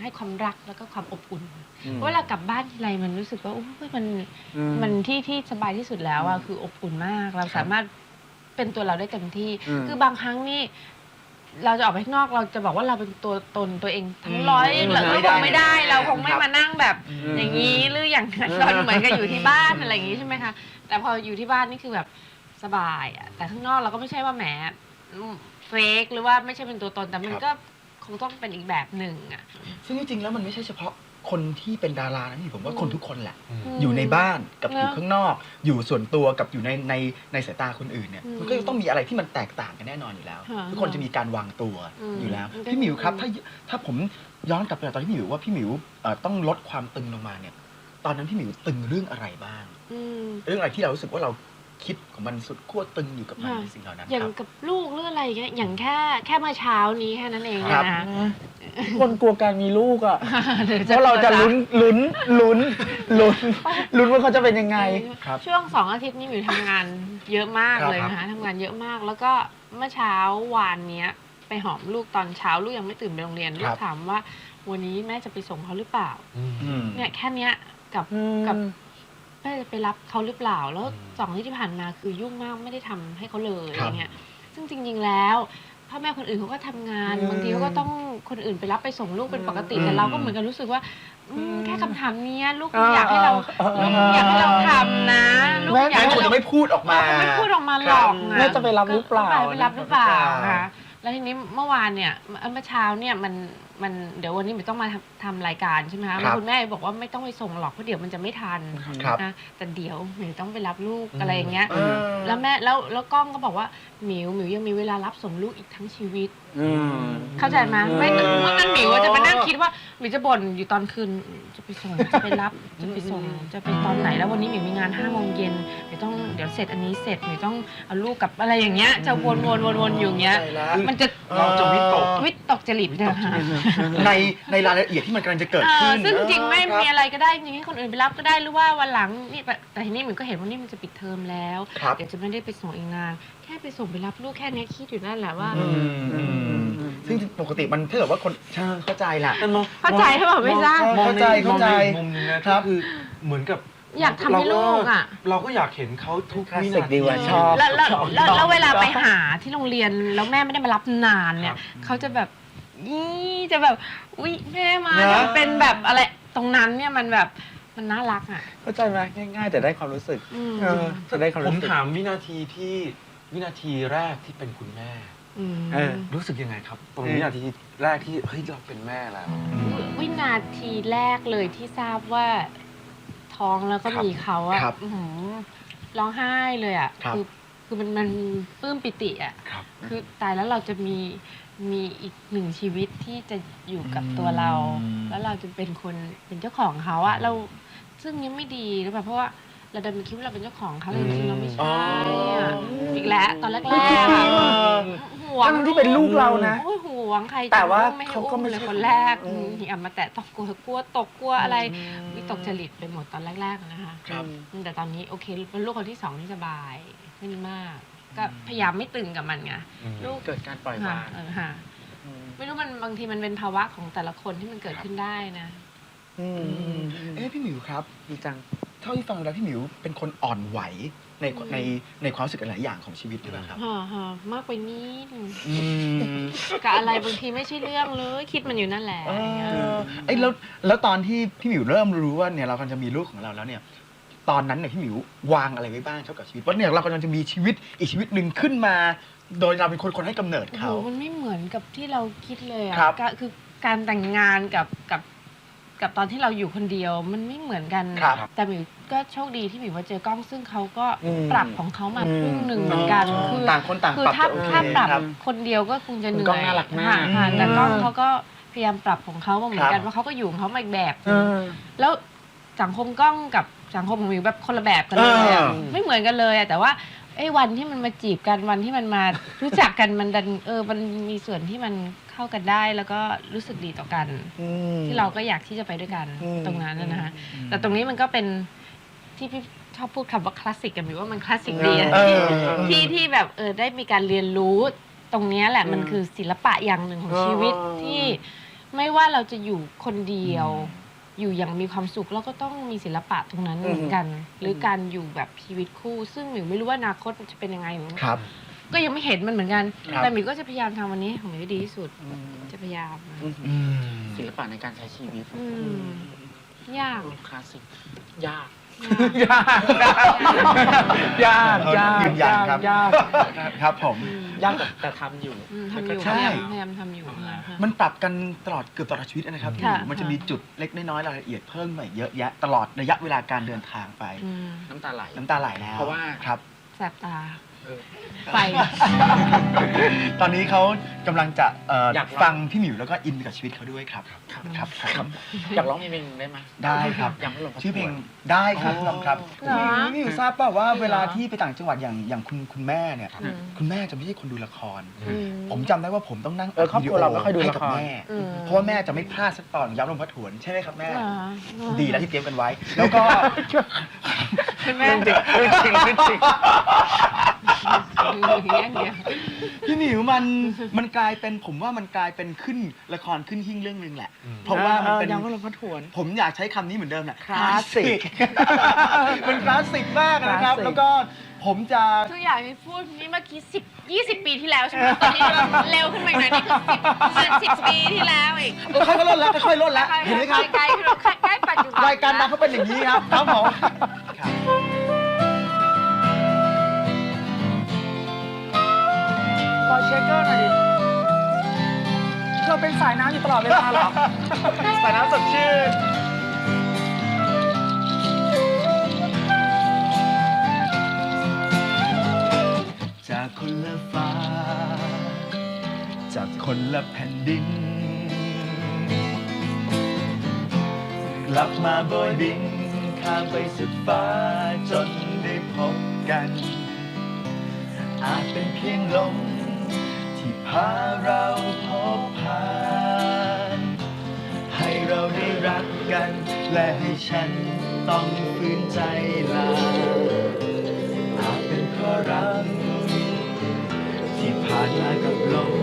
ให้ความรักแล้วก็ความอบอุ่นเวลากลับบ้านทีไรมันรู้สึกว่ามันที่สบายที่สุดแล้วอะคืออบอุ่นมากเราสามารถเป็นตัวเราได้เต็มที่คือบางครั้งนี่เราจะออกไปข้างนอกเราจะบอกว่าเราเป็นตัวตนตัวเองทั้งร้อยเราคงไม่ได้เราคงไม่มานั่งแบบอย่างนี้หรืออย่างนั้นเราเหมือนกับอยู่ที่บ้านอะไรอย่างนี้ใช่ไหมคะแต่พออยู่ที่บ้านนี่คือแบบสบายอะแต่ข้างนอกเราก็ไม่ใช่ว่าแหมเฟกหรือว่าไม่ใช่เป็นตัวตนแต่มันก็คงต้องเป็นอีกแบบหนึ่งอะ ซึ่งจริงๆแล้วมันไม่ใช่เฉพาะคนที่เป็นดารานะนี่ผมว่าคนทุกคนแหละ อยู่ในบ้านกับอยู่ข้างนอก อยู่ส่วนตัวกับอยู่ในสายตาคนอื่นเนี่ยมันก็ต้องมีอะไรที่มันแตกต่างกันแน่นอนอยู่แล้ว ทุกคนจะมีการวางตัวอยู่แล้วพี่หมิวครับถ้าผมย้อนกลับไปตอนที่พี่หมิวว่าพี่หมิวต้องลดความตึงลงมาเนี่ยตอนนั้นพี่หมิวตึงเรื่องอะไรบ้างเรื่องอะไรที่เรารู้สึกว่าเราคิดของมันสุดขั้วตึงอยู่กับมันในสิ่งเหล่านั้น อย่าง ครับ กับลูกหรืออะไรเงี้ยอย่างแค่เมื่อเช้านี้แค่นั้นเอง ครับ นะ คนกลัวการมีลูกอ่ะ ดี๋ยว เพราะเราจะลุ้นว่าเขาจะเป็นยังไง ครับ ช่วง2 อาทิตย์นี้หมิวทำงานเยอะมากเลยนะคะทำงานเยอะมากแล้วก็เมื่อเช้าวานเนี้ยไปหอมลูกตอนเช้าลูกยังไม่ตื่นไปโรงเรียนลูกถามว่าวันนี้แม่จะไปส่งเขาหรือเปล่าเนี่ยแค่เนี้ยกับแม่จะไปรับเขาหรือเปล่าแล้ว2 อาทิตย์ที่ผ่านมาคือยุ่งมากไม่ได้ทำให้เขาเลยอย่างเงี้ยซึ่งจริงๆแล้ว พ่อแม่คนอื่นเขาก็ทำงานบางทีเขาก็ต้องคนอื่นไปรับไปส่งลูกเป็นปกติแต่เราก็เหมือนกันรู้สึกว่าแค่คำถามนี้ลูกอยากให้เราทำนะลูกอยาก แม่ ให้ คุณ เรา จะไม่พูดออกมา ไม่พูดออกมาหรอก แม่จะไปรับหรือเปล่า ไปรับหรือเปล่านะคะแล้วทีนี้เมื่อวานเนี่ยเมื่อเช้าเนี่ยมันเดี๋ยววันนี้มันต้องมาทำรายการใช่ไหมคะคุณแม่บอกว่าไม่ต้องไปส่งหรอกเพราะเดี๋ยวมันจะไม่ทัน ครับ นะแต่เดี๋ยวหมิวต้องไปรับลูกอะไรอย่างเงี้ยแล้วแม่แล้วกล้องก็บอกว่าหมิวยังมีเวลารับส่งลูกอีกทั้งชีวิตเข้าใจไหมไม่เมื่อนั้นหมิวจะมานั่งคิดว่าหมิวจะบ่นอยู่ตอนคืนจะไปส่งจะไปรับจะไปส่งจะไปตอนไหนแล้ววันนี้หมิวมีงาน5 โมงเย็นเดี๋ยวเสร็จอันนี้เสร็จหมิวต้องเอาลูกกับอะไรอย่างเงี้ยจะวนอยู่อย่างเงี้ยมันจะ เราจะวิตก วิตกจริตนะคะ ในรายละเอียดที่มันกำลังจะเกิดขึ้น ซึ่งจริงไม่มีอะไรก็ได้จริงให้คนอื่นไปรับก็ได้หรือว่าวันหลังนี่แต่ทีนี้หมิวก็เห็นว่านี่มันจะปิดเทอมแล้ว ครับ เดี๋ยวจะไม่ได้ไปส่งอีกนานแค่ไปส่งไปรับลูกแค่นี้คิดอยู่นั่นแหละว่า ซึ่งปกติมันถ้าเกิดว่าคนเข้าใจแหละ เข้าใจใช่ป่ะไม่ทราบ เข้าใจ มองในมุมนึงนะครับ คือเหมือนกับ อยากทำให้ลูกอ่ะ เราก็อยากเห็นเขาทุก คลาส วิ สิ นาก ดี ที ว่ะชอบ แล้วเวลาไปหาที่โรงเรียนแล้วแม่ไม่ได้มารับนานเนี่ยเขาจะแบบจะแบบอุ๊ยแม่มาจะเป็นแบบอะไรตรงนั้นเนี่ยมันแบบมันน่ารักอ่ะ เข้าใจไหมง่ายๆแต่ได้ความรู้สึกจะได้ความ ผม รู้สึก ถามวินาทีแรกที่เป็นคุณแม่ รู้สึกยังไงครับ ตรงวินาทีแรกที่เฮ้ยเราเป็นแม่แล้ว วินาทีแรกเลยที่ทราบว่าท้องแล้วก็มีเขาอะ ครับ ร้องไห้เลยอะ ครับ คือมันปลื้มปิติอะ ครับ คือตายแล้วเราจะมีอีกหนึ่งชีวิตที่จะอยู่กับตัวเรา แล้วเราจะเป็นเจ้าของเขาอะเราซึ่งยังไม่ดีหรือเปล่าเพราะว่าเราดันไปคิดว่าเราเป็นเจ้าของเขาเลยจริงๆเราไม่ใช่อะอีกแล้วตอนแรกๆอะห่วง ทั้งที่เป็นลูกเรานะ โอ้ยห่วงใครจะ แต่ว่า ไม่ให้ เขาก็ อุ้ม ไม่ เลย ใช่ คนแรกอย่ามาแตะต้องกลัวตกกลัวอะไรวิตกจริตไปหมดตอนแรกๆนะคะ ครับ แต่ตอนนี้โอเคเป็นลูกคนที่2ที่สบายขึ้นมาก ก็พยายามไม่ตึงกับมันไงลูก เกิดการปล่อยวาง ค่ะไม่รู้มันบางทีมันเป็นภาวะของแต่ละคนที่มันเกิดขึ้นได้นะ พี่หมิวครับ ดีจัง เท่าที่ฟังแล้วพี่หมิวเป็นคนอ่อนไหวในความรู้สึกหลายอย่างของชีวิตหรือเปล่าครับ มากไปนิดกับอะไรบางทีไม่ใช่เรื่องเลยคิดมันอยู่นั่นแหละ แล้วตอนที่พี่หมิวเริ่มรู้ว่าเนี่ยเรากำลังจะมีลูกของเราแล้วเนี่ยตอนนั้นเนี่ยพี่หมิววางอะไรไว้บ้างเกี่ยวกับชีวิตว่าเนี่ยเรากำลังจะมีชีวิตอีกชีวิตหนึ่งขึ้นมา โดยเราเป็นคนให้กำเนิด โอ้โห เขา มันไม่เหมือนกับที่เราคิดเลยอ่ะ ครับ คือการแต่งงานกับตอนที่เราอยู่คนเดียวมันไม่เหมือนกัน ครับ แต่หมิวก็โชคดีที่หมิวมาเจอกล้องซึ่งเขาก็ อืม ปรับของเขามาครึ่งหนึ่งเหมือนกันคือ ต่างคนต่าง คือ ปรับ ถ้า โอเค ถ้าปรับ ครับ คนเดียวก็คงจะเหนื่ คุณก้ อ อง ย น่ารักมาก ค่ะแต่กล้องเขาก็พยายามปรับของเขามาเหมือนกันว่าเขาก็อยู่ของเขามาอีกแบบหนึ่งแล้วสังคมกล้องกับสังคมของหมิวแบบคนละแบบกันเลยอะไม่เหมือนกันเลยอะแต่ว่าไอ้วันที่มันมาจีบกันวันที่มันมารู้จักกันมันดันมันมีส่วนที่มันเข้ากันได้แล้วก็รู้สึกดีต่อกัน ที่เราก็อยากที่จะไปด้วยกันตรงนั้นนะฮะแต่ตรงนี้มันก็เป็นที่พี่ชอบพูดคำว่าคลาสสิกกันหรือว่ามันคลาสสิกดีอะที่แบบได้มีการเรียนรู้ตรงนี้แหละมันคือศิลปะอย่างหนึ่งของชีวิตที่ไม่ว่าเราจะอยู่คนเดียว อยู่อย่างมีความสุขแล้วก็ต้องมีศิลปะตรงนั้นเหมือนกัน หรือการอยู่แบบชีวิตคู่ ซึ่งหมิวไม่รู้ว่าอนาคตมันจะเป็นยังไง ครับ ก็ยังไม่เห็นมันเหมือนกัน ครับ แต่หมิวก็จะพยายามทำวันนี้ของหมิวให้ดีที่สุดจะพยายามนะ ศิลปะในการใช้ชีวิต ยาก คลาสสิกยาก ยาก ยากยาก ยืนยันครับ ยาก ครับผม ยากแต่ทำอยู่ ทำอยู่ ใช่ พยายามทำอยู่ค่ะ มันปรับกันตลอดเกือบตลอดชีวิตนะครับพี่ห ค่ะ มิวมันจะมีจุดเล็กน้อยๆรายละเอียดเพิ่มมาเยอะแยะตลอดระยะเวลาการเดินทางไป น้ำตาไหล น้ำตาไหลแล้ว เพราะว่า ครับ แสบตาไป ตอนนี้เขากำลังจะ อยาก ฟังพี่หมิวแล้วก็อินไปกับชีวิตเขาด้วยครับครับ อยากร้องเพลงได้ไหม ได้ครับ ยังไม่ลง ชื่อเพลงได้ครับลองครับ เหรอ พี่หมิวทราบป่าวว่าเวลาที่ไปต่างจังหวัดอย่างคุณแม่เนี่ยคุณแม่จะไม่ใช่คนดูละคร ผมจำได้ว่าผมต้องนั่ง ครอบครัวเราไม่ค่อยดู ให้ ละ กับ คร แม่ เพราะว่าแม่จะไม่พลาดสักตอนย้ำลงพระถวนใช่ไหมครับแม่ เหรอ ดีแล้วที่เตรียมกันไว้ แล้วก็ คุณแม่ เรื่องจริง อย่างเดียว พี่หมิวมันกลายเป็นผมว่ามันกลายเป็นขึ้นละครขึ้นหิ้งเรื่องนึงแหละ เพราะว่ามันเป็น ยังไม่ลงพระถวน ผมอยากใช้คำนี้เหมือนเดิมแหละ คลาสสิก มันคลาสสิกมากนะครับ คลาสสิก แล้วก็ ผมจะ ทุกอย่างที่พูดนี่เมื่อกี้10-20 ปีที่แล้วใช่ไหมตอนนี้เร็วขึ้นมาอีกหน่อยนี่คือ10 ปีที่แล้วอีก ค่อยๆลดแล้วค่อยๆลดแล้วเห็นไหมครับ ใกล้ปัจจุบัน รายการมาเขาเป็นอย่างนี้ครับครับผมครับ บอยเชคเกอร์หน่อยดิเธอเป็นสายน้ำอยู่ตลอดเวลาเหรอ สายน้ำสดชื่นจากคนละฟ้า จากคนละแผ่นดิน กลับมาโบยบินข้ามไปสุดฟ้าจนได้พบกัน อาจเป็นเพียงลมที่พาเราพบผ่าน ให้เราได้รักกัน และให้ฉันต้องฝืนใจลา อาจเป็นเพราะรักที่ผ่านมากับลม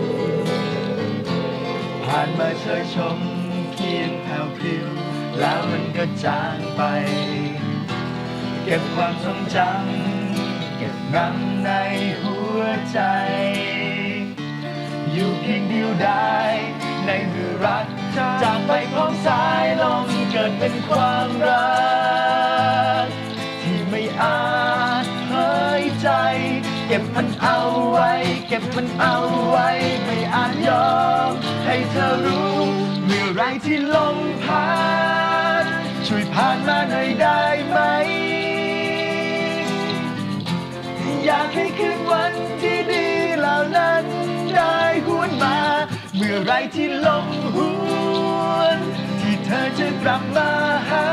ผ่านมาเชยชมเพียงแผ่วพริ้วแล้วมันก็จางไป เก็บความทรงจำเก็บงำในหัวใจ อยู่เพียงเดียวดายในเมื่อรักจากไปพร้อมสายลมเกิดเป็นความรัก ที่ไม่อาจหายใจ เก็บมันเอาไว้ เก็บมันเอาไว้ ไม่อาจยอมให้เธอรู้เมื่อไรที่ลมพัดช่วยผ่านมาหน่อยได้ไหม อยากให้คืนวันที่ดีเหล่านั้นได้หวนมา เมื่อไรที่ลมหวนที่เธอจะกลับมาหา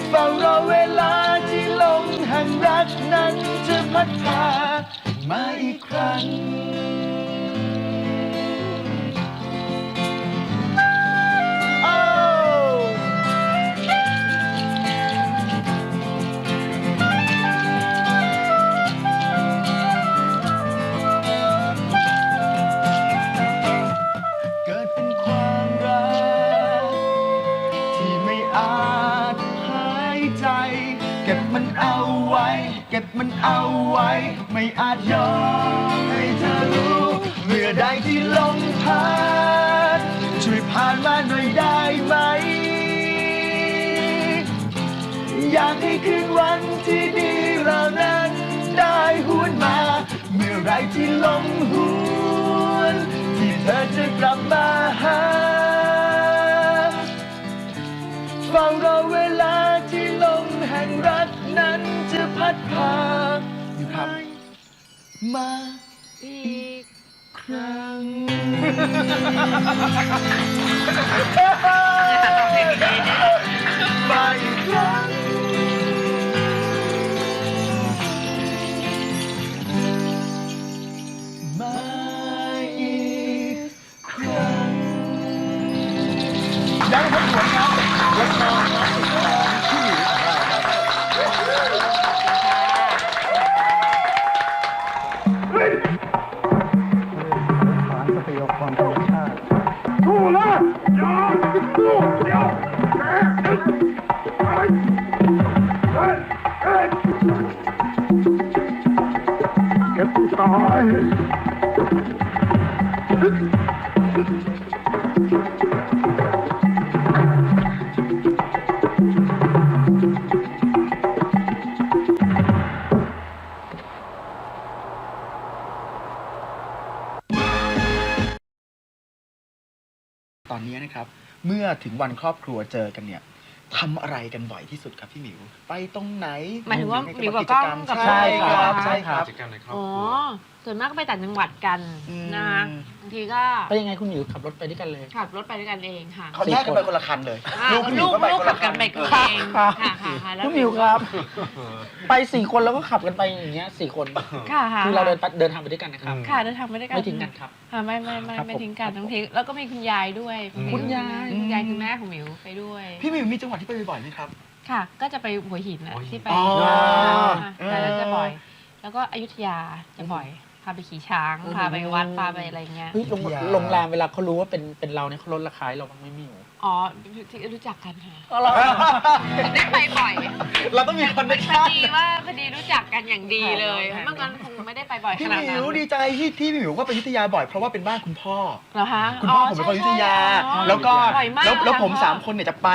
เฝ้ารอเวลาที่ลมแห่งรักนั้นจะพัดพามาอีกครั้ง โอ้ เกิดเป็นความรักที่ไม่อาจหายใจ เก็บมันเอาไว้ เก็บมันเอาไว้ ไม่อาจยอมให้เธอรู้เมื่อใดที่ลมพัดช่วยผ่านมาหน่อยได้ไหม อยากให้คืนวันที่ดีเหล่านั้นได้หวนมา เมื่อไรที่ลมหวนที่เธอจะกลับมาหา เฝ้ารอเวลาที่ลมแห่งรักนั้นจะพัดพาอยู่ครับมาอีกครั้ง มาอีกครั้ง มาอีกครั้งยังพบหัวครับละครน้องสุดหล่อที่หมิวของเราครับฐานทรัพยากรธรรมชาติ สู้นะอย่าสู้เดี๋ยวเก็บตายตอนนี้นะครับ เมื่อถึงวันครอบครัวเจอกันเนี่ยทำอะไรกันบ่อยที่สุดครับพี่หมิว ไปตรงไหน หมายถึงว่าหมิวกับ กิจ ก้อง กรรม กับ ใช่ครับ พ่อ ใช่ครับ กิจกรรมในครอบ อ๋อ ครัว ส่วนมากก็ไปต่างจังหวัดกัน อืม นะคะบางทีก็ ไปยังไงคุณหมิวขับรถไปด้วยกันเลย ขับรถไปด้วยกันเองค่ะ เขาแยกกันไปคนละคันเลย อ่า พี่หมิ ลู ว ก ก็ไป ลูก คน ขั ละ บ คั กัน นไปกับเองค่ะค่ะแล้ว คุณหมิวครับ ไป4 คนแล้วก็ขับกันไปอย่างเงี้ย4 คน ค่ะค่ะ คือเราเดินทางไปด้วยกันนะครับ ค่ะเดินทางไปด้วยกัน ไม่ทิ้งกันครับ ค่ะไม่ ครับ ไม่ ผม ทิ้งกันบางทีแล้วก็มีคุณยายด้วย คุณยาย คุณยายคือแม่ของหมิวไปด้วย พี่หมิวมีจังหวัดที่ไปบ่อยๆไหมครับ ค่ะ ก็จะไปหัวหินนะ หัวหิน ที่ไป อ๋อ แต่นั้นจะบ่อย แล้วก็อยุธยาจะบ่อย พาไปขี่ช้างพาไปวัดพาไปอะไรเงี้ย เฮ้ยโรงแรมเวลาเขารู้ว่าเป็นเราเนี่ยเขาลดราคาให้เราบ้างไหมมิว อ๋อที่รู้จักกันค่ะ ก็เรา ได้ไปบ่อย เราต้องมีคอนเนค พ ชั่ อน ดีว่าพอดีรู้จักกันอย่างดีเลย แผน เมื่อก่อนคงไม่ได้ไปบ่อยข พี่ นาด หมิ นั้น วดีใจที่พี่หมิวก็ไปอยุธยาบ่อยเพราะว่าเป็นบ้านคุณพ่อ เหรอคะ คุณพ่อผมเป็นคนอยุธยา แล้วก็ บ่อยมาก แล้วผม ค่ะ สามคนเนี่ยจะไป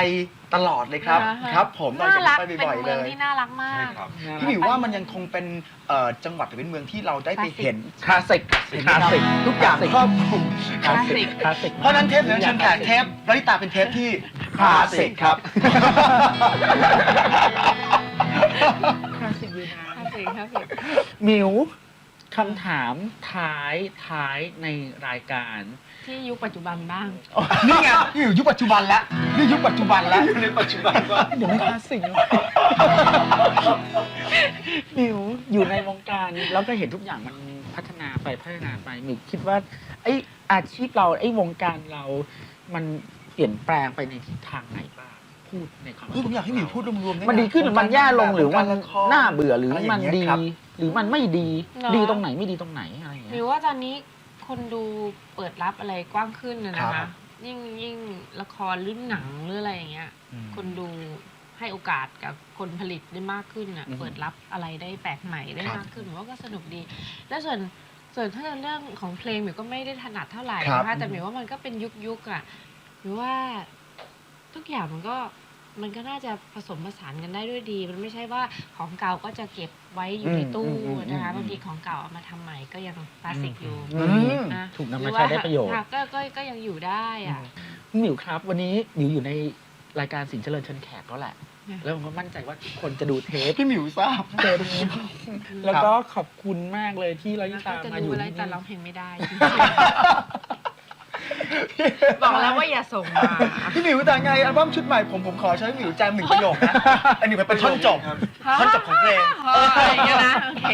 ตลอดเลยครับ นะคะ ครับ ผมตอน น่า จะ รัก ไป เป็น บ่อยๆ เมื เล อง ย ที่น่ารักมาก ใช่ครับ พี่หมิวว่ามันยังคงเป็นจังหวัดหรือเป็นเมืองที่เราได้ไปเห็น คลาสสิกคลาสสิก ทุกอย่างครอบคลุม คลาสสิกคลาสสิก เพราะฉะนั้นเทปเชิญแขกเทปลลิตาเป็นเทปที่คลาสสิกครับ คลาสสิกอยู่นะ ครับ มิวคำถามท้ายในรายการ ที่ยุคปัจจุบันบ้าง นี่ไงนี่อยู่ยุคปัจจุบันแล้วนี่ยุคปัจจุบันแล้ว ในปัจจุบันว่า เดี๋ยวไม่คลาสสิกมิวอยู่ในวงการแล้วก็เห็นทุกอย่างมันพัฒนาไปมิวคิดว่าไออาชีพเราไอวงการเรามันเปลี่ยนแปลงไปในทิศทางไหนบ้างพูดในความ ผมอยากให้หมิวพูดรวมๆได้ไห มันดีขึ้นหรือมันแย่ลงหรือมัน ละคร น่าเบื่อหรือ อะไรอย่า มัน งเงี้ย ดี ครับ หรือมันไม่ดี เหรอ ดีตรงไหนไม่ดีตรงไหนอะไรอย่าง ห เงี้ รื ย อว่าตอนนี้คนดูเปิดรับอะไรกว้างขึ้นนะ ครั คะ บ ยิ่งละครหรือหนังหรืออะไรอย่างเงี้ย คนดูให้โอกาสกับคนผลิตได้มากขึ้นอ่ะ เปิดรับอะไรได้แปลกใหม่ได้มากขึ้นหรือว่าก็สนุกดี แล้วส่วนถ้าเรื่องของเพลงหมิวก็ไม่ได้ถนัดเท่าไหร่ ครับ นะคะแต่หมิวว่ามันก็เป็นยุคอ่ะหรือว่าทุกอย่างมันก็น่าจะผสมผสานกันได้ด้วยดี มันไม่ใช่ว่าของเก่าก็จะเก็บไว้อยู่ในตู้นะคะบางทีของเก่าเอามาทำใหม่ก็ยังคลาสสิกอยู่ นะ ถูกนำมาใช้ได้ประโยชน์ ค่ะก็ยังอยู่ได้อ่ะ หมิวครับ วันนี้หมิวอยู่ในรายการสินเจริญเชิญแขกแล้วแหละ ค่ะ แล้วผมก็มั่นใจว่าทุกคนจะดูเทป พี่หมิวทราบ เทปนี้แล้วก็ขอบคุณมากเลยที่ลลิ แล้ว ตา ก็จะ มาอ ดู ยู่ อะไร ที่ แต่ นี่ ร้องเพลงไม่ได้จริงๆบอกแล้วว่าอย่าส่งมา พี่หมิวแต่ไงอัลบั้มชุดใหม่ผมขอใช้พี่หมิวแจม1 ประโยคนะอันนี้เป็นท่อนจบท่อนจบของเพลง อะไรอย่างเงี้ยนะโอเค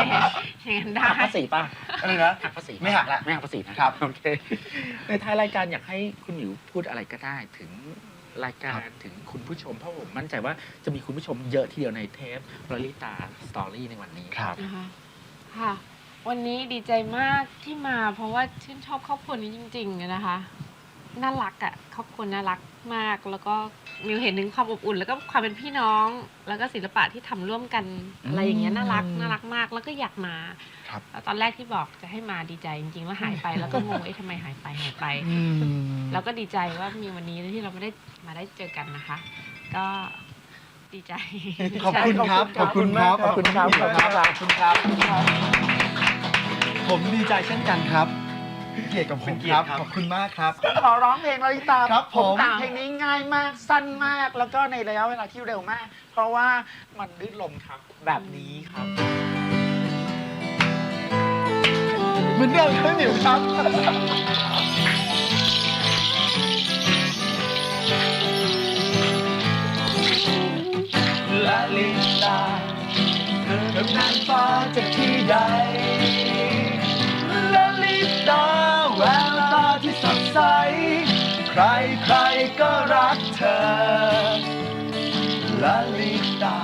อย่างนั้นได้ หักภาษีป่ะ อะไรนะ หักภาษี ไม่หักละ ไม่หักภาษีนะครับ โอเคในท้ายรายการอยากให้คุณหมิวพูดอะไรก็ได้ถึงรายการถึงคุณผู้ชมเพราะผมมั่นใจว่าจะมีคุณผู้ชมเยอะทีเดียวในเทปลลิตาสตอรี่ในวันนี้ ครับ นะคะค่ะ วันนี้ดีใจมากที่มาเพราะว่าชื่นชอบครอบครัวนี้จริงๆนะคะ น่ารักอ่ะครอบครัวน่ารักมาก แล้วก็มิวเห็นถึงความอบอุ่น แล้วก็ความเป็นพี่น้อง แล้วก็ศิลปะที่ทำร่วมกันอะไรอย่างเงี้ยน่ารักมาก แล้วก็อยากมา ครับ แล้วตอนแรกที่บอกจะให้มาดีใจจริงๆแล้วหายไป แล้วก็งงทำไมหายไป แล้วก็ดีใจว่ามีวันนี้ที่เราไม่ได้มาได้เจอกันนะคะ ก็ดีใจ ขอบคุณครับ ขอบคุณครับ ขอบคุณครับ ขอบคุณครับ ขอบคุณครับ ผมดีใจเช่นกันครับเกียรติกับผมครับ ขอบคุณมากครับ ขอร้องเพลงลลิตา ครับผม แต่งเพลงนี้ง่ายมากสั้นมาก แล้วก็ในระยะเวลาที่เร็วมาก เพราะว่ามันลื่นลมครับ แบบนี้ครับ เหมือนเดิมครับพี่หมิวครับ ละลิตาเธอกับนางฟ้าจากที่ใดละลิตาแววตาที่สดใส ใครก็รักเธอละลิตา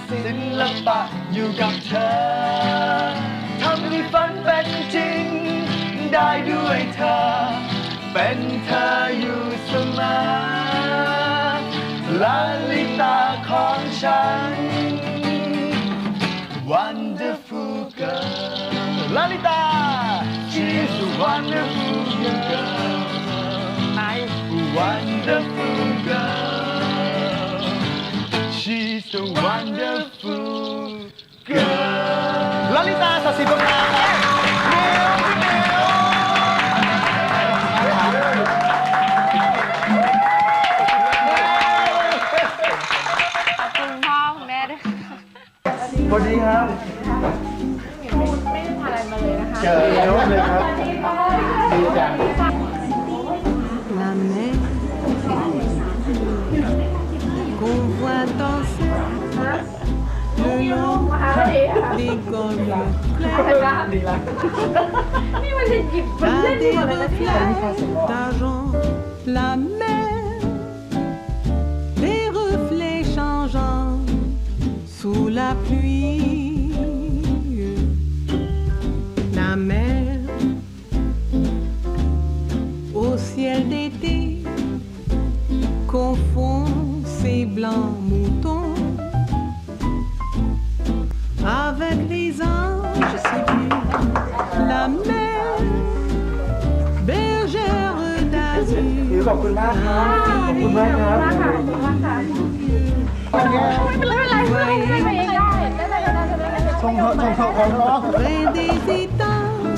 ศิลปะอยู่กับเธอ ทำให้ฝันเป็นจริง ได้ด้วยเธอ เป็นเธออยู่เสมอลาลิตาของฉัน Wonderful girl ลาลิตา She's a wonderful girl Wonderful girl She's a wonderful girl ลาลิตาสัสิบงามขอบคุณพ่อคุณแม่ด้วย สวัสดีครับ ไม่ได้ทานอะไรมาเลยนะคะ เจอแล้วเลยครับ ดีจัง La mer qu'on voit danser le long des golfes à des reflets d'argent. La mer, des reflets changeants sous la pluie. La confond ces blancs moutons avec les anges séduits, la mer, bergère d'azur. ขอบคุณมากครับขอบคุณมากครับ Près des étangs